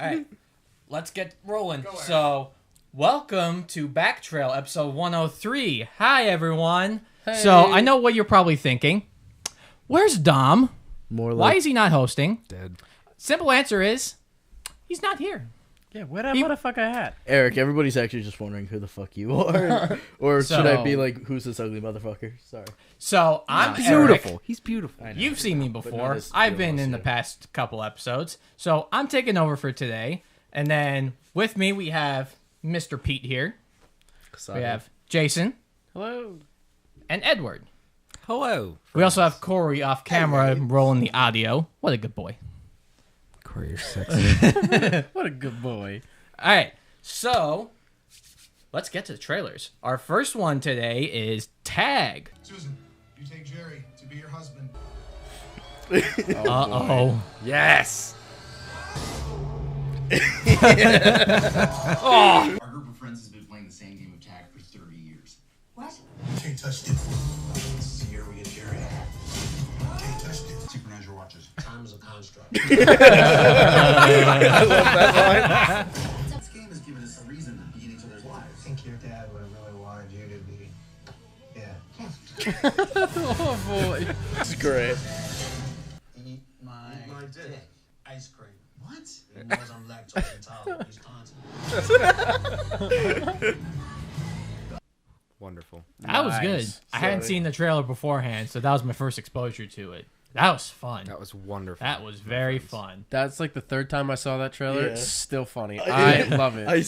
right, let's get rolling. So, welcome to Backtrail, episode 103. Hi, everyone. Hey. So, I know what you're probably thinking. Where's Dom? Why is he not hosting? Dead. Simple answer is, he's not here. Yeah, where that motherfucker at? Eric, everybody's actually just wondering who the fuck you are. Or should I be like, who's this ugly motherfucker? Sorry. So, I'm beautiful. Eric. He's beautiful. You've seen me before. I've been in the past couple episodes. So, I'm taking over for today. And then, with me, we have Mr. Pete here. We have Jason. Hello. And Edward. Hello. We also have Corey off camera rolling the audio. What a good boy. Corey, you're sexy. What a good boy. All right, so let's get to the trailers. Our first one today is Tag. Susan, you take Jerry to be your husband. Uh-oh. Yes. Our group of friends has been playing the same game of tag for 30 years. What? Can't touch it. This is the year we get Jerry. Can't touch it. Synchronize your watches. Time is a construct. I love that line. This game has given us a reason to be in each other's lives. I think your dad would have really wanted you to be. Yeah. Oh, boy. It's great. Eat my dick. Ice cream. What? He knows I'm lactose intolerant. He's taunting. Wonderful. That was good. I hadn't seen the trailer beforehand, so that was my first exposure to it. That was fun. That was wonderful. That was very fun. That's like the third time I saw that trailer. Yeah. It's still funny. I love it. I'm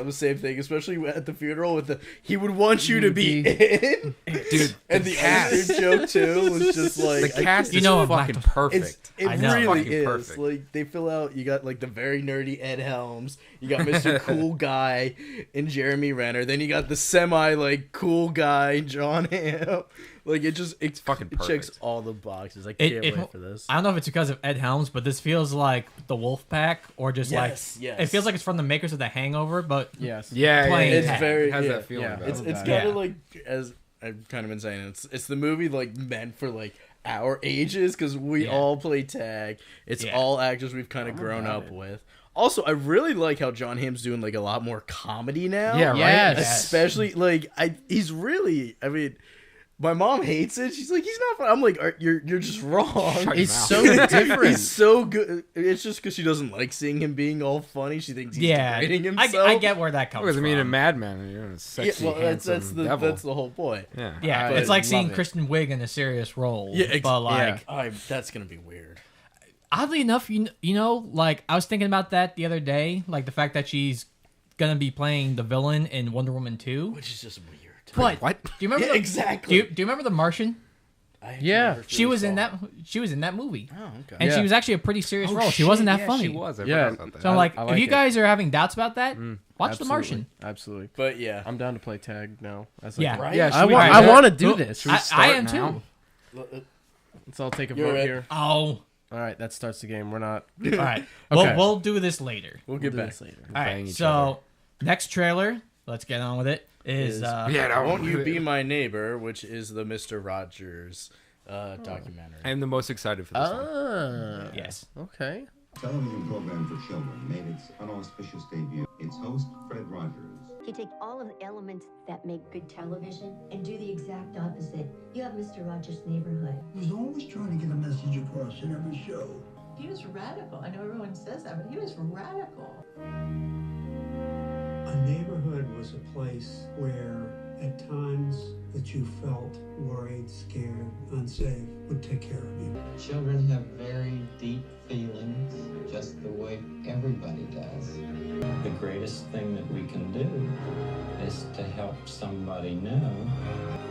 the same thing, especially at the funeral with he would want you to be in. Dude, And the actor joke too was just like the cast is I'm fucking lactose. perfect. It I know. really Fucking is. perfect. Like they fill out. You got like the very nerdy Ed Helms. You got Mr. Cool Guy and Jeremy Renner. Then you got the semi like cool guy John Hamm. Like it's fucking It checks perfect. all the boxes. I can't wait for this. I don't know if it's because of Ed Helms, but this feels like the Wolf Pack, or just Yes. it feels like it's from the makers of The Hangover, but Yes. Yeah, Playing It's tag. very It has yeah. that feeling Yeah. about It's it. kind Yeah. of like, as I've kind of been saying, it's the movie like meant for like our ages because we all play tag. It's all actors we've kind of grown up with. Also, I really like how John Hamm's doing like a lot more comedy now. Yeah, right? Yes. Especially like he's really. I mean, my mom hates it. She's like, he's not fun. I'm like, you're just wrong. Shut He's your so mouth. different. He's so good. It's just because she doesn't like seeing him being all funny. She thinks he's degrading himself. I get where that comes Because I from. mean, a madman, you're a sexy, that's the devil. that's the whole point. Yeah. Yeah, I it's like love seeing it. Kristen Wiig in a serious role. Yeah, but like, that's gonna be weird. oddly enough, you know, like I was thinking about that the other day, like the fact that she's gonna be playing the villain in Wonder Woman 2. Which is just weird. But what? do you remember? Yeah, exactly. Do you remember The Martian? Yeah. She was in that. She was in that movie, Oh, okay. and she Yeah. was actually a pretty serious role. She wasn't that funny. She was. I Yeah. forgot about that. So I'm like, I if like you it. guys are having doubts about that, watch The Absolutely. Martian. Absolutely. But yeah, I'm down to play tag now. That's Yeah. right. Yeah, I should we want. do I that? want to do Well, this. I start am now? too. Let's all take a You're vote it. here. Oh, All right, that starts the game. We're not. all right. Okay. We'll do this later. we'll get do back. this later. All bang right. each So next trailer. Let's get on with it. Is Yeah, no, Won't You Be My Neighbor, which is the Mr. Rogers documentary. I'm the most excited for this one. Ah. yes. Okay. Television program for children made its unauspicious debut. Its host, Fred Rogers. You take all of the elements that make good television and do the exact opposite. You have Mr. Rogers' Neighborhood. He was always trying to get a message across in every show. He was radical. I know everyone says that, but he was radical. A neighborhood was a place where, at times that you felt worried, scared, unsafe, would take care of you. Children have very deep feelings, just the way everybody does. The greatest thing that we can do is to help somebody know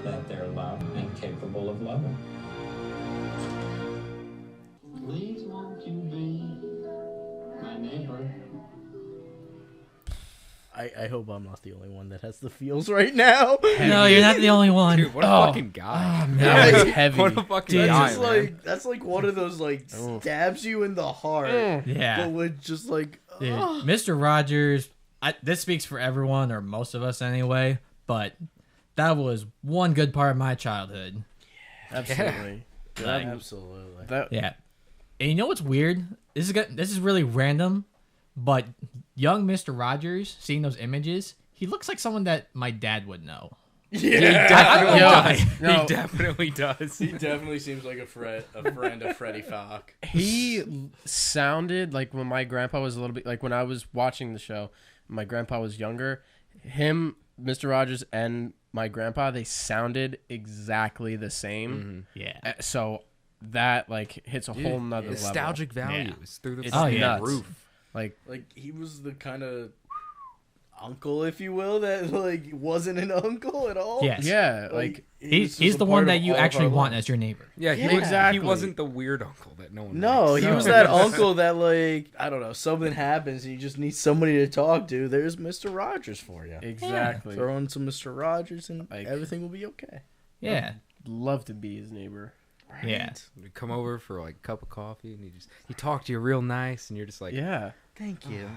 that they're loved and capable of loving. Please won't you be my neighbor? I hope I'm not the only one that has the feels right now. No, you're not the only one. Dude, what a fucking guy. That was heavy. What a fucking Dude, guy, That's just man. like that's like one of those like stabs you in the heart, Yeah. but with just like Dude, Mr. Rogers, this speaks for everyone, or most of us anyway, but that was one good part of my childhood. Absolutely. absolutely. That, Yeah. And you know what's weird? This is really random, But young Mr. Rogers, seeing those images, he looks like someone that my dad would know. Yeah, He definitely does. he definitely seems like a friend of Freddie Falk. He sounded like when my grandpa was a little bit like when I was watching the show. My grandpa was younger. Him, Mr. Rogers, and my grandpa, they sounded exactly the same. Yeah. So that like hits a whole nother level. Nostalgic values through the It's fucking nuts. roof. Like He was the kind of uncle, if you will, that like wasn't an uncle at all. Yes. yeah, Like, like He's just a the part one of that you all of actually our want lives. as your neighbor. Yeah, Yeah. Exactly. He wasn't the weird uncle that no one No, likes. he was that uncle that like I don't know, something happens and you just need somebody to talk to. There's Mr. Rogers for you. exactly. Throw in some Mr. Rogers and Like- everything will be okay. Yeah. Love to be his neighbor. Yeah. You come over for like a cup of coffee and he talked to you real nice and you're just like, Yeah. Thank you.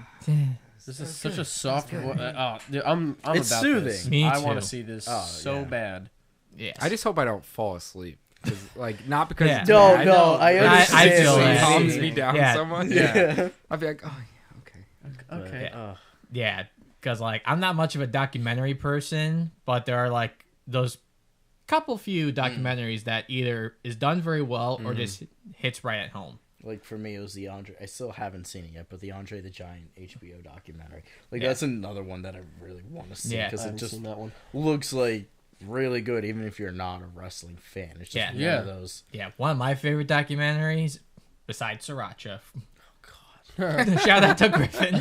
This is such a soft. Dude, I'm It's about soothing. This. Me I want too. to see this Oh, so yeah. bad. Yes. I just hope I don't fall asleep. 'Cause, like, not because Yeah. it's No, bad. no, I understand. I feel It that. calms me down Yeah. so much. Yeah. I'll be like, oh yeah, okay. Okay. Yeah, because like I'm not much of a documentary person, but there are like those few documentaries that either is done very well or just hits right at home. Like for me, it was the Andre. I still haven't seen it yet, but the Andre the Giant HBO documentary. Like Yeah. that's another one that I really want to see Yeah. because I it haven't just seen that one. looks like really good, even if you're not a wrestling fan. It's just one Yeah. of those. Yeah, one of my favorite documentaries, besides Sriracha. God. Shout out to Griffin.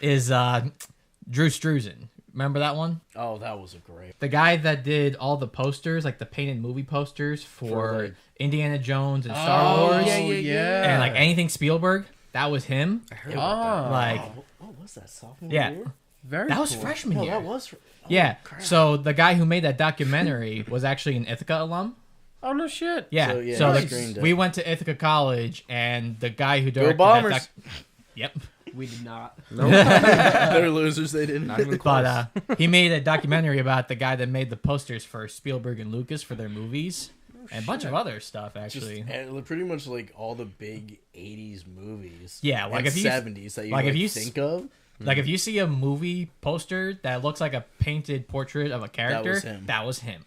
Is Drew Struzan. Remember that one? Oh, that was a great. The guy that did all the posters, like the painted movie posters for For, like- Indiana Jones and Star Wars. yeah. And like anything Spielberg, that was him. I heard Oh, about Like, What was that? Sophomore yeah. year? very. That was cool. freshman No, year. that was. Yeah. So the guy who made that documentary was actually an Ithaca alum. Oh no shit. Yeah. So, yeah, So he the- screened it. we went to Ithaca College, and the guy who directed Bombers. that Yep. We did not. They're losers. They didn't. Not even close. But he made a documentary about the guy that made the posters for Spielberg and Lucas for their movies, and a bunch of other stuff actually. And pretty much like all the big '80s movies. Yeah, like and if you- '70s that you like like if you think of. Like if you see a movie poster that looks like a painted portrait of a character, was him. that was him.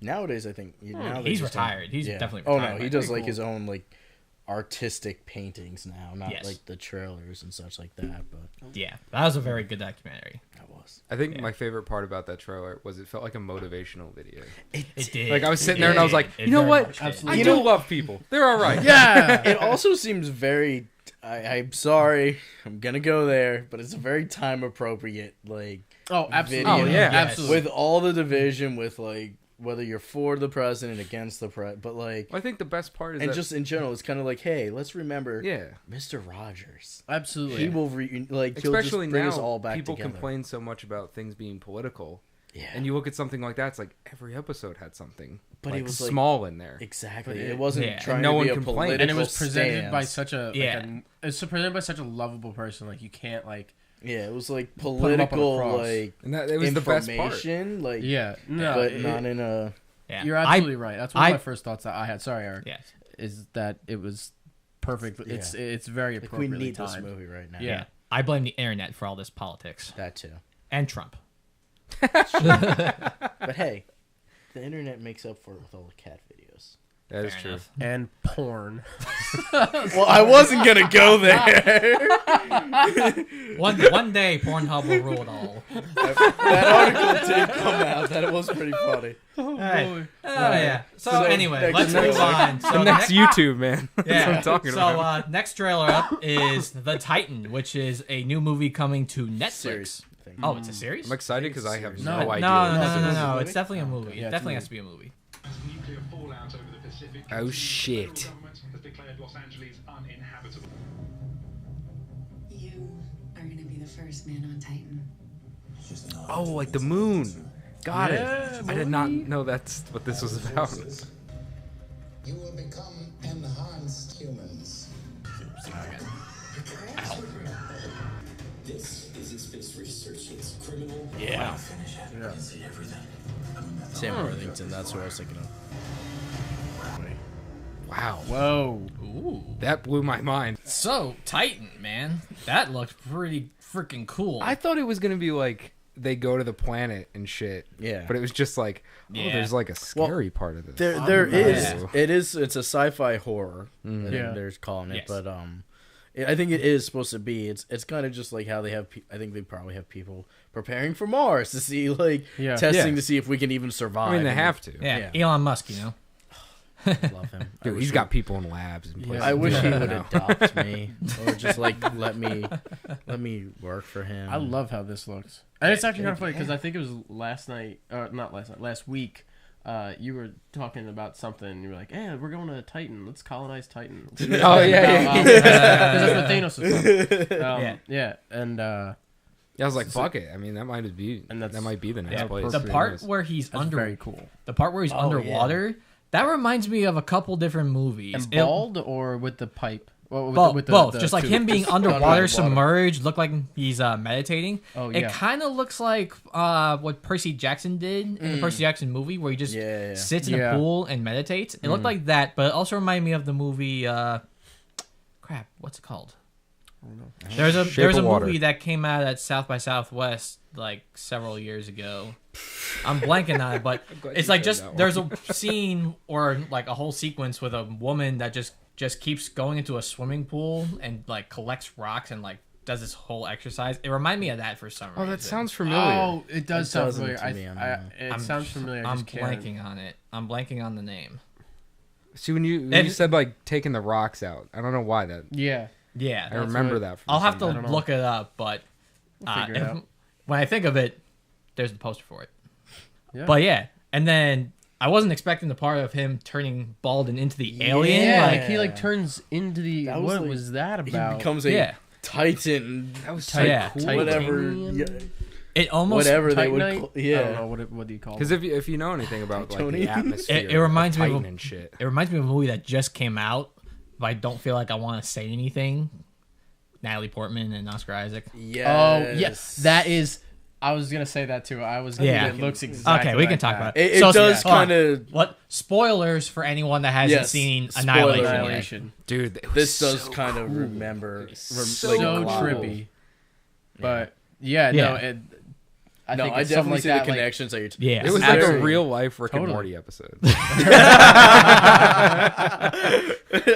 Nowadays, I think now they He's just don't- retired. He's definitely Oh retired. no, he does Pretty like his own like artistic paintings now, not Yes. like the trailers and such like that. But Yeah, that was a very good documentary. that was. I think my favorite part about that trailer was it felt like a motivational video. It did. Like I was sitting there and I was like, It you know very what? much did. Absolutely. I do love people. They're all right. Yeah. It also seems very. I'm sorry, I'm gonna go there, but it's a very time appropriate like Oh, absolutely. video. Oh, yeah. absolutely. with all the division with like whether you're for the president against the but like I think the best part is and that, just in general, it's kind of like, hey, let's remember yeah. Mr. Rogers. Absolutely. He will like he'll Especially just bring now, us all back people together. complain so much about things being political. Yeah, And you look at something like that, it's like every episode had something But like, it was, like- small in there. exactly. But It it- wasn't yeah. trying And no to one be a complained. political and it was presented by stance. such a it's presented by such a lovable person. Like you can't like Yeah, it was like him up on a political cross. like And that it was the best part. information, like no, but it- not in a Yeah. You're absolutely right. That's one I- of my first thoughts that I had. Sorry, Eric. Yes. Is that it was perfect. Yeah. It's very like we appropriately need this timed. movie right now. Yeah. I blame the internet for all this politics That too. and Trump. But hey, the internet makes up for it with all the cat videos. That is Fair true. enough. And porn. Well, I wasn't gonna go there. One day, Pornhub will rule it all. That article did come out. That it was pretty funny. Oh yeah. So So, anyway, next let's move trailer. on. So The next YouTube, man. That's Yeah. what I'm talking so about. next trailer up is The Titan, which is a new movie coming to Netflix. Series thing. Oh, it's a series? I'm excited because I have No. no idea. No, what no, this no, no, is. no. It's definitely a movie. Yeah, It it's a definitely movie. has to be a movie. Nuclear fallout over the Pacific. Oh shit. Government has declared Los Angeles uninhabitable. You are gonna be the first man on Titan. Oh, like the moon. Got Yeah, it. I did not know that's what this was about. You will become enhanced humans. This isn't space research, it's criminal. Yeah. Finish it. I can see everything. Sam Worthington. That's what I was thinking of. Wow. Whoa. Ooh. That blew my mind. So, Titan, man. That looked pretty freaking cool. I thought it was going to be like they go to the planet and shit. Yeah. But it was just like, there's like a scary part of this. There is. It's a sci-fi horror. They're calling it, Yes. but I think it is supposed to be. It's kind of just like how they have. I think they probably have people preparing for Mars to see, like, testing to see if we can even survive. I mean, they have to. Yeah. Elon Musk, you know. Love him. Dude, he's got people in labs and places. I wish he would adopt me, or just like let me work for him. I love how this looks, and it's actually kind of funny because I think it was last week. You were talking about something. And you were like, "Hey, we're going to Titan. Let's colonize Titan." Oh yeah. Because that's what Thanos was from. Yeah, and I was like, "Fuck it." I mean, that might be the next place. The part where he's very cool. The part where he's underwater. That reminds me of a couple different movies. And bald or with the pipe? Well, both. Just like him being underwater, submerged, look like he's meditating. Oh, yeah. It kind of looks like what Percy Jackson did in the Percy Jackson movie, where he just sits in a pool and meditates. It looked like that, but it also reminded me of the movie. Crap, what's it called? I don't know. There's a movie that came out at South by Southwest like several years ago. I'm blanking on it, but it's like there's a scene or like a whole sequence with a woman that just keeps going into a swimming pool and like collects rocks and like does this whole exercise. It reminded me of that for some reason. Oh, that sounds familiar. Oh, it does sound familiar. It sounds familiar. I'm blanking on it. I'm blanking on the name. See, when you said like taking the rocks out, I don't know why that. Yeah, I remember that. I'll have to look it up, but we'll figure it out. When I think of it, there's the poster for it. Yeah. But yeah, and then I wasn't expecting the part of him turning bald and into the alien. Yeah, like he like turns into the. What was that about? He becomes a Titan. That was so cool. Whatever. It almost whatever they Titanite? would. Yeah. I don't know what do you call it? Because if you know anything about like the atmosphere, it reminds me Titan of and shit. It reminds me of a movie that just came out, but I don't feel like I want to say anything. Natalie Portman and Oscar Isaac. Yes. Oh yes, that is. I was gonna say that too. I was. It looks exactly. Okay, we can like talk that. about it. It does kind of. What spoilers for anyone that hasn't seen Annihilation? Dude, this does so kind of cool. remember. So trippy. But yeah. no. I definitely see like the that, connections that you're. Yeah, it was like a real life Rick and Morty episode.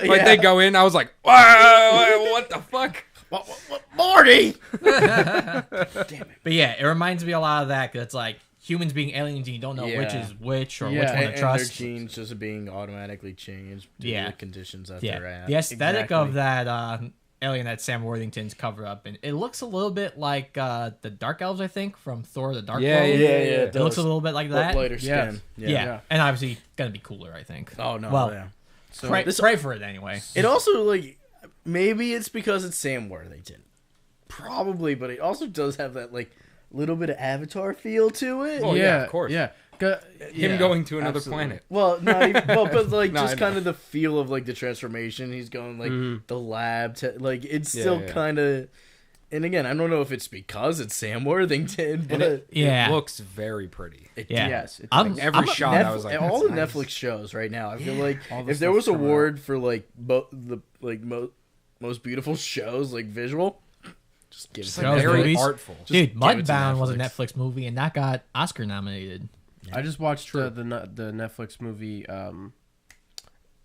Like they go in, I was like, what the fuck? What, Morty? Damn it. But yeah, it reminds me a lot of that. Cause it's like humans being aliens and you don't know which is which or which one to trust. And their genes just being automatically changed due to the conditions that they're at. The aesthetic of that alien that Sam Worthington's covered up, and it looks a little bit like the Dark Elves, I think, from Thor: The Dark World. Yeah. It looks a little bit like that. Lighter skin. Yeah. And obviously gonna be cooler, I think. Oh no. Well, yeah. So pray for it anyway. It also like maybe it's because it's Sam Worthington, probably, but it also does have that like little bit of Avatar feel to it. Oh yeah, of course. Yeah. Him going to another planet. Well, not even, but like just kind of the feel of like the transformation. He's going like the lab, like it's still kind of. And again, I don't know if it's because it's Sam Worthington, but it looks very pretty. Yes, like every shot I was like, all the nice. Netflix shows right now. I feel like if there was an award for like most beautiful shows, like visual. Just give it like very artful. Dude, Mudbound was a Netflix movie and that got Oscar nominated. I just watched the Netflix movie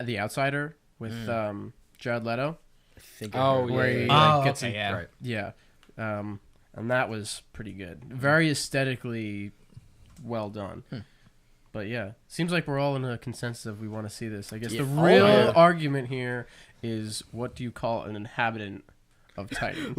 The Outsider with Jared Leto. I think where he gets right. Yeah. And that was pretty good. Very aesthetically well done. But yeah, seems like we're all in a consensus of we want to see this. I guess the real argument here is, what do you call an inhabitant of Titan?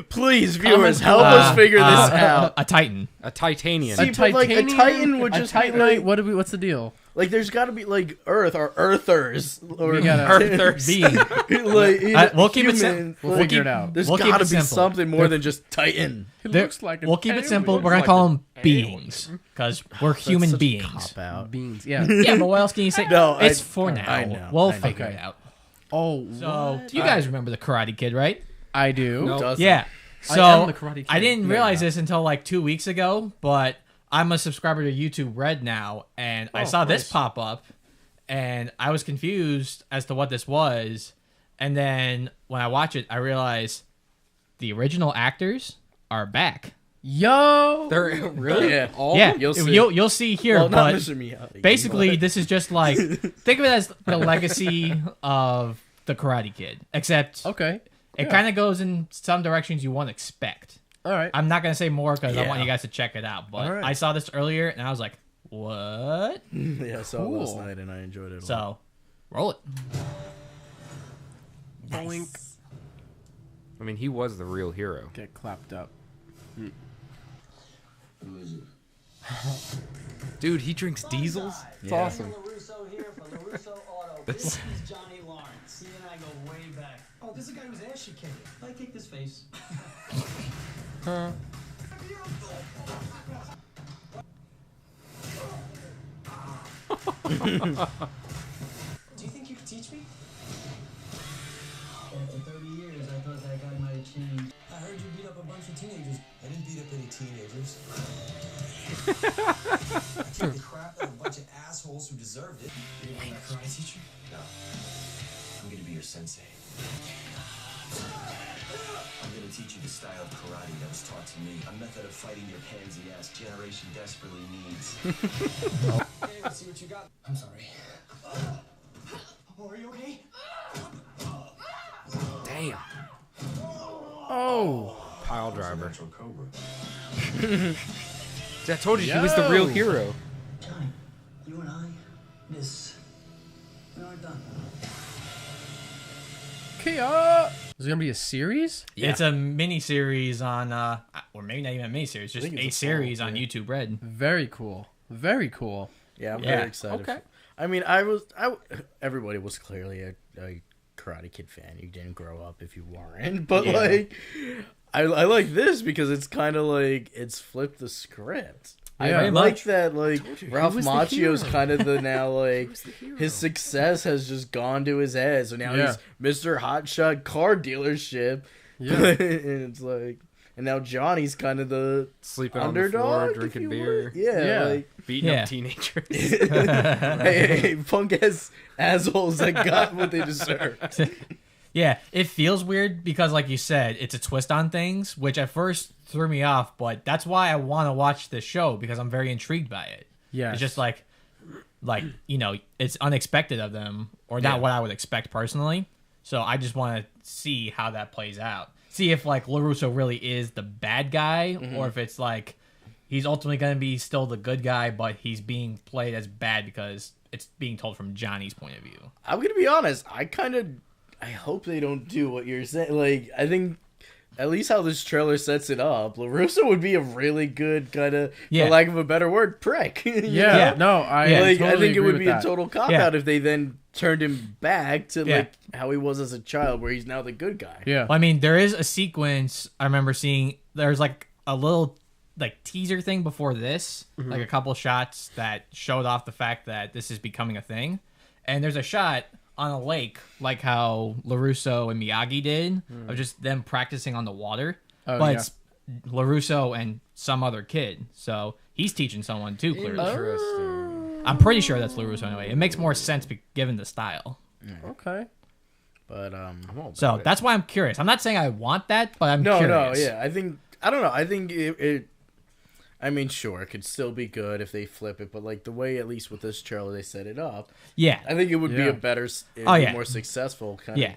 Please, viewers, help us figure this out. A Titan. A Titanian. See, but like a Titan would just Titanite. What's the deal? Like, there's got to be like Earth or Earthers or Earthers being. We'll keep it simple. We'll figure it out. There's got to be something more than just Titan. It looks like we'll keep it simple. We're gonna call them beings because we're human beings. Cop out. Beings. Yeah. Yeah, but what else can you say? No, it's for now. I know. We'll figure it out. Oh, so you guys remember the Karate Kid, right? I do. No. Yeah. So I am the Karate Kid. I didn't realize this until like 2 weeks ago, but I'm a subscriber to YouTube Red now, and I saw this pop up, and I was confused as to what this was. And then when I watch it, I realize the original actors are back. Yo, They're really yeah. You'll see here. Well, not but Mr. Miyagi, basically, but- this is just like think of it as the legacy of the Karate Kid, except it kind of goes in some directions you won't expect. All right, I'm not gonna say more because I want you guys to check it out. But right. I saw this earlier and I was like, "What?" Yeah, I saw it last night and I enjoyed it. So, roll it. Boink. I mean, he was the real hero. Get clapped up. Who is it? Dude, he drinks diesels? It's awesome. LaRusso here from LaRusso Auto. This- This is Johnny Lawrence. He and I go way back. Oh, this is the guy whose ass you kicked. I kicked his face. Do you think you could teach me? After 30 years, I thought that guy might have changed. I heard you beat up a bunch of teenagers. I didn't beat up any teenagers. I kicked the crap out of a bunch of assholes who deserved it. You're gonna be my karate teacher? No. I'm gonna be your sensei. I'm gonna teach you the style of karate that was taught to me. A method of fighting your pansy ass generation desperately needs. Okay, let's see what you got. I'm sorry. Oh, are you okay? Damn. Oh. Pile driver. Natural Cobra. See, I told you, he was the real hero. Johnny, you and I, we aren't done. Kia. Is it gonna be a series? It's a mini series on, or maybe not even a mini series, just think a it's a series full, on YouTube Red. Very cool. Very cool. Yeah, I'm Yeah. very excited. Okay. I mean, everybody was clearly a Karate Kid fan. You didn't grow up if you weren't, but like, I like this because it's kind of like it's flipped the script. Yeah. I Very like much. that. Like Ralph was the Macchio's hero. kind of the now like the hero. his success has just gone to his head. So now Yeah. he's Mr. Hotshot car dealership. Yeah. And it's like, and now Johnny's kind of the Sleeping underdog, on the floor, if drinking you beer, would. Yeah, Yeah. like beating Yeah. up teenagers. hey, punk ass assholes that got what they deserved. Yeah, it feels weird because, like you said, it's a twist on things, which at first threw me off, but that's why I want to watch this show because I'm very intrigued by it. Yeah. It's just like you know, it's unexpected of them, or not what I would expect personally. So I just want to see how that plays out. See if like LaRusso really is the bad guy, or if it's like he's ultimately going to be still the good guy, but he's being played as bad because it's being told from Johnny's point of view. I'm gonna be honest. I hope they don't do what you're saying. Like, I think at least how this trailer sets it up, LaRusso would be a really good kind of, Yeah. for lack of a better word, prick. You Yeah. know? No, I Like, totally I think it agree would with be that. a total cop Yeah. out if they then turned him back to Yeah. like how he was as a child, where he's now the good guy. Yeah. Well, I mean, there is a sequence I remember seeing. There's like a little like teaser thing before this, like a couple shots that showed off the fact that this is becoming a thing. And there's a shot on a lake, like how LaRusso and Miyagi did, of just them practicing on the water. Oh, but yeah. it's LaRusso and some other kid, so he's teaching someone too. Clearly, Interesting. I'm pretty sure that's LaRusso anyway. It makes more sense given the style. Okay. But I'm all about So it. that's why I'm curious. I'm not saying I want that, but I'm no, curious. yeah. I don't know. I think it. I mean, sure, it could still be good if they flip it, but like the way, at least with this trailer, they set it up, Yeah. I think it would be Yeah. a better, more successful kind Yeah. of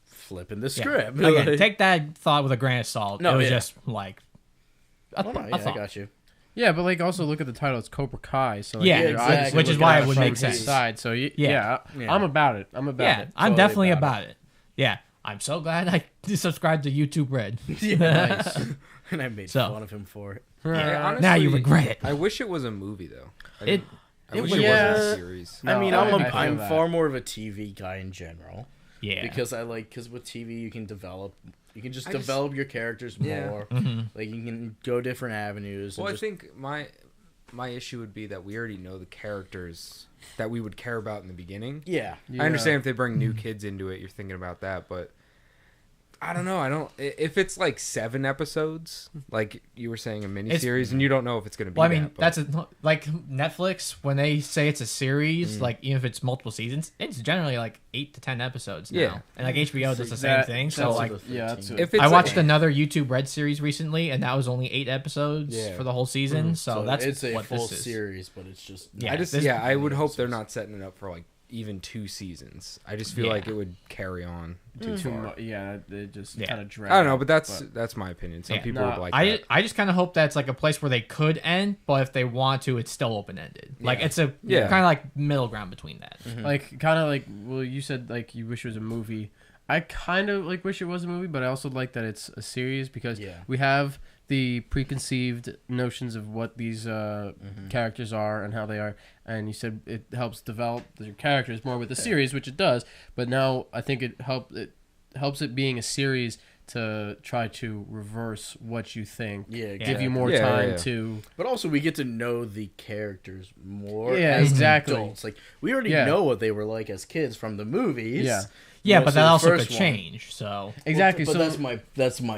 flipping the Yeah. script. Again, Like- take that thought with a grain of salt. No, it was yeah. just like a, Oh, no, a yeah, I thought. got you. Yeah, but like also look at the title. It's Cobra Kai. So like, Yeah, you're exactly. obviously Which is looking why at it would from make his sense. Side. So Yeah. yeah, I'm about it. I'm about Yeah, it. I'm Totally definitely about it. Yeah, I'm so glad I subscribed to YouTube Red. Nice. And I made So. fun of him for it. Yeah, honestly, Now you regret it. I wish it was a movie though. I It- wish would- it yeah. wasn't a series. No, I mean, I feel I'm that. far more of a TV guy in general. Yeah, Because with TV you can develop just- develop your characters Yeah. more. Mm-hmm. Like you can go different avenues. Well, and I think my issue would be that we already know the characters that we would care about in the beginning. yeah. I understand if they bring new kids into it, you're thinking about that, but I don't know. I don't. If it's like 7 episodes, like you were saying, a miniseries, and you don't know if it's going to be. Well, I mean, like Netflix when they say it's a series, like even if it's multiple seasons, it's generally like 8 to 10 episodes now. Yeah. And like HBO does the same thing. So like, if I watched another YouTube Red series recently, and that was only 8 episodes for the whole season. So that's it's a what full this is. series, but it's just I would hope they're not setting it up for like even 2 seasons. I just feel like it would carry on too far. Yeah, they just kind of drag. I don't know, but that's my opinion. Some people would like that. I just kind of hope that's like a place where they could end, but if they want to, it's still open ended. Like it's a kind of like middle ground between that. Like kind of like you said like you wish it was a movie. I kind of like wish it was a movie, but I also like that it's a series because we have the preconceived notions of what these characters are and how they are, and you said it helps develop the characters more with the series, which it does. But now I think it helps it being a series to try to reverse what you think. Give you more time to. But also, we get to know the characters more. Yeah, as exactly. Adults. Like we already know what they were like as kids from the movies. Yeah, but that also could change. So exactly. But so that's my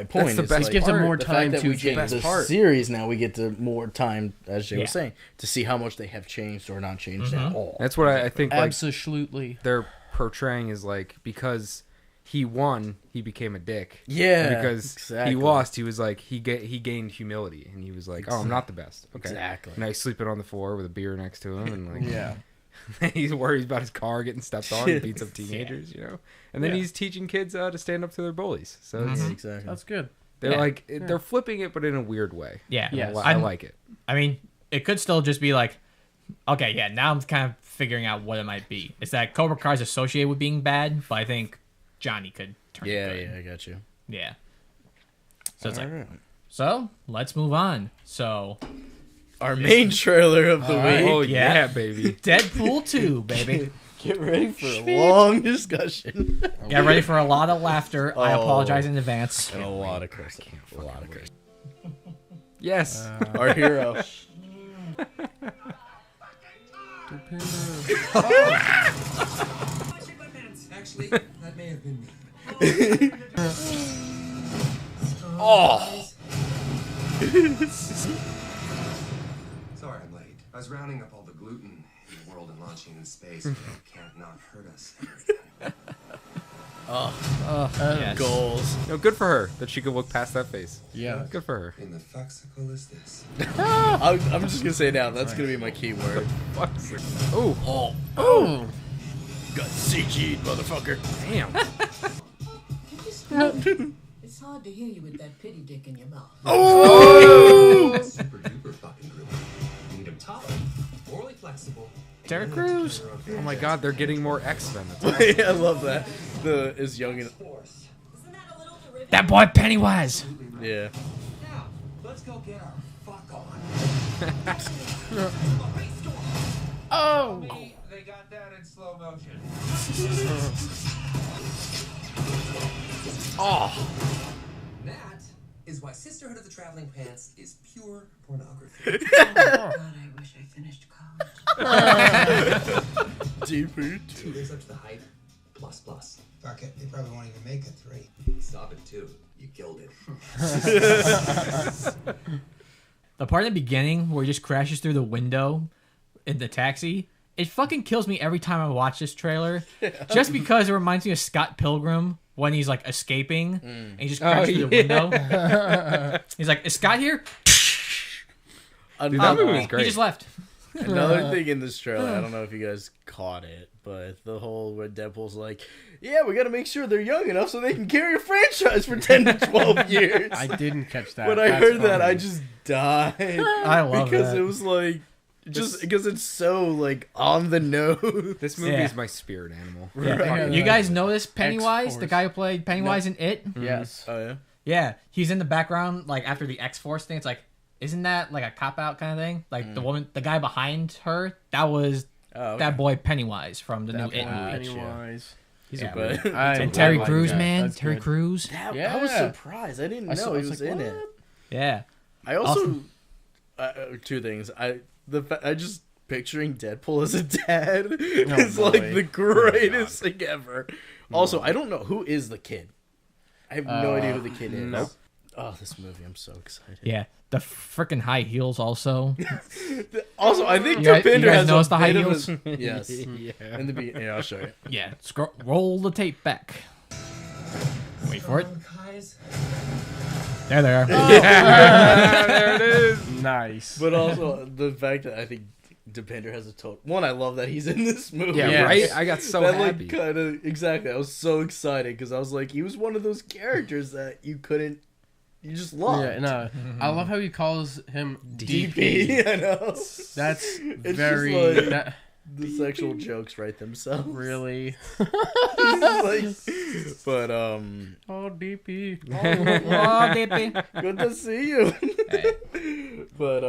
point. That's the best it gives them more time to to get the series. Now we get to more time, as Jay was saying, to see how much they have changed or not changed at all. That's what I think. Like, absolutely, they're portraying is like because he won, he became a dick. Yeah, and because he lost, he was like he gained humility, and he was like, "Oh, I'm not the best." Okay, exactly. Now he's sleeping on the floor with a beer next to him, and like he's worried about his car getting stepped on and beats up teenagers, you know. And then he's teaching kids to stand up to their bullies. So exactly, that's good. They're like they're flipping it, but in a weird way. Yeah, I like it. I mean, it could still just be like, okay, now I'm kind of figuring out what it might be. It's that Cobra Kai is associated with being bad, but I think Johnny could turn it good. I got you. Yeah. So it's so let's move on. So our main trailer of the week. Oh yeah, baby. Deadpool 2, baby. Get ready for a long discussion. Get ready for a lot of laughter. I apologize in advance. And a lot of cursing. A lot of cursing. Yes. Our hero. Actually, that may have been me. Sorry I'm late. I was rounding up all the gluten in the world and launching into space, but it can't not hurt us. Yes. Goals. No, good for her that she could look past that face. Yeah, good for her. In the foxicle is this. I'm just gonna say now that's gonna be my key word. Oh. Got CG'd, motherfucker. Damn. It's hard to hear you with that pity dick in your mouth. Super duper fucking group. You need them tough, morally flexible. Derek Crews. Oh my God, they're getting more X-Men. I love that. Is young and That boy Pennywise. yeah. Now, let's go get our fuck on. They got that in slow motion. That is why Sisterhood of the Traveling Pants is pure pornography. God, I wish I finished college. Deeper. 2 days up to the hype. Plus. Fuck it, they probably won't even make it 3. Stop it too. You killed it. The part in the beginning where he just crashes through the window in the taxi, it fucking kills me every time I watch this trailer. Just because it reminds me of Scott Pilgrim when he's like escaping and he just crashes through the window. He's like, "Is Scott here?" Dude, that movie was great. He just left. Another thing in this trailer, I don't know if you guys caught it, but the whole where Deadpool's like, yeah, we gotta make sure they're young enough so they can carry a franchise for 10 to 12 years. I didn't catch that. When I heard that, I just died. I love because that. it was like, just because it's so like on the nose. This movie is my spirit animal. Yeah. You guys know this Pennywise, X-Force. the guy who played Pennywise in It? Yes. Oh yeah. Yeah, he's in the background, like after the X-Force thing. It's like, isn't that like a cop-out kind of thing? Like the guy behind her, that was that boy Pennywise from the new It movie. Pennywise. He's a good. I And Terry like Crews, that. man. That's Terry good. Crews. I was surprised. I didn't know he was in it. Yeah. I also two things. I just picturing Deadpool as a dad is like the greatest thing ever. Also, I don't know who is the kid. I have no idea who the kid is. Nope. Oh, this movie! I'm so excited. Yeah, the freaking high heels also. Also, I think you guys Deepinder has noticed a the high bit of heels. yes. Yeah. In the yeah, I'll show you. Yeah, roll the tape back. Wait for it. There they are. Oh. There it is. Nice. But also the fact that I think Deepinder has a total. One, I love that he's in this movie. Yeah, right. I got so that, happy. Like, kind of exactly. I was so excited because I was like, he was one of those characters that you just loved. Yeah, no. I love how he calls him DP. I know. That's it's very. Just like, the sexual jokes write themselves. Really? Like, but Oh, DP. Oh, DP. Good to see you. Hey. But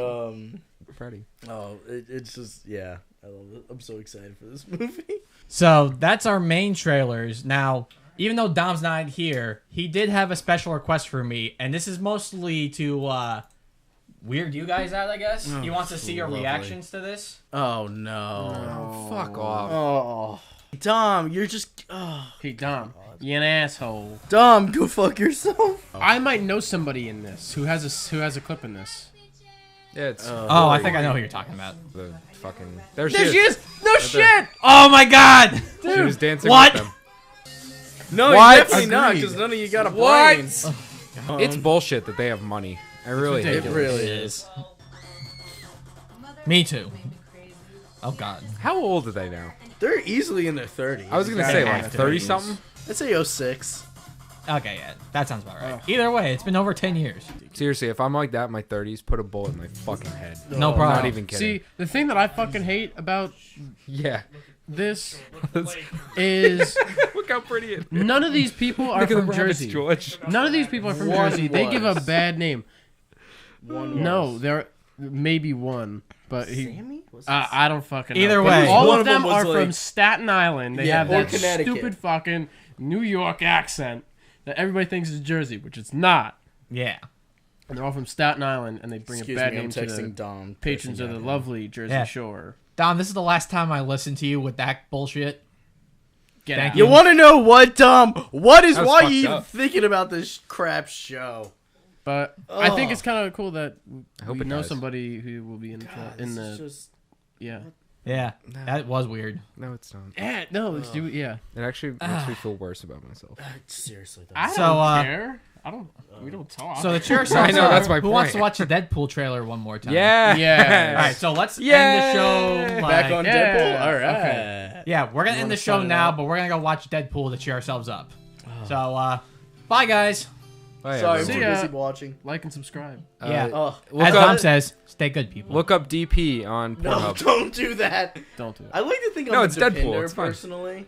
Freddie. Oh, it's just yeah. I love it. I'm so excited for this movie. So that's our main trailers. Now, even though Dom's not here, he did have a special request for me, and this is mostly to weird you guys out, I guess. He wants to see your reactions to this. Oh no! Oh, fuck off! Oh, Dom, you're just. Oh. Hey, Dom, you an asshole. Dom, go fuck yourself. I might know somebody in this who has a clip in this. Yeah, it's. Oh, I think I know who you're talking about. The fucking. There she is. No shit. Oh my god! Dude, she was dancing what? with them. No, What? definitely not, because none of you got a brains. It's bullshit that they have money. I really hate It really is. Me too. Oh god. How old are they now? They're easily in their 30s. I was gonna say like 30 something. I'd say 06. Okay, yeah, that sounds about right. Either way, it's been over 10 years. Seriously, if I'm like that in my 30s, put a bullet in my fucking head. No problem. Not even kidding. See, the thing that I fucking hate about yeah, this is look how pretty it is. none of these people are Look at from the rabbits, Jersey. George. None of these people are from One Jersey. They give a was. bad name. One No, was. there maybe one, but he. Sammy? Was I don't fucking know. Either But way. all One of of them them was are like- from Staten Island. They Yeah, have or that Connecticut. stupid fucking New York accent that everybody thinks is Jersey, which it's not. Yeah. And they're all from Staten Island, and they bring Excuse a bad me, I'm name to texting the Dom. patrons of the lovely Jersey Shore. Dom, this is the last time I listen to you with that bullshit. Get Thank out. You want to know what, Dom? What is That was why fucked you even up. thinking about this crap show? But I think Ugh. it's kind of cool that I hope we it know dies. somebody who will be in God, in this is the just yeah. Yeah, that was weird. No, it's not. Yeah, no, it's do yeah. It actually makes me feel worse about myself. seriously. Though. I don't So, care. I don't. We don't talk. So the chair I know, that's my Who wants to point. watch the Deadpool trailer one more time? Yeah. Yeah. All right, so let's end Yay! the show. Back on Yeah. Deadpool. All right. Okay. Yeah, we're gonna end the show start it now, out? but we're gonna go watch Deadpool to cheer ourselves up. So, bye guys. Bye, Sorry, I'm See too ya. busy watching. Like and subscribe. Yeah. Oh, As up- Dom says, stay good, people. Look up DP on no! Pornhub. Don't do that. Don't do it. I like to think No, I'm it's a Deadpool, Deadpool it's fine. personally.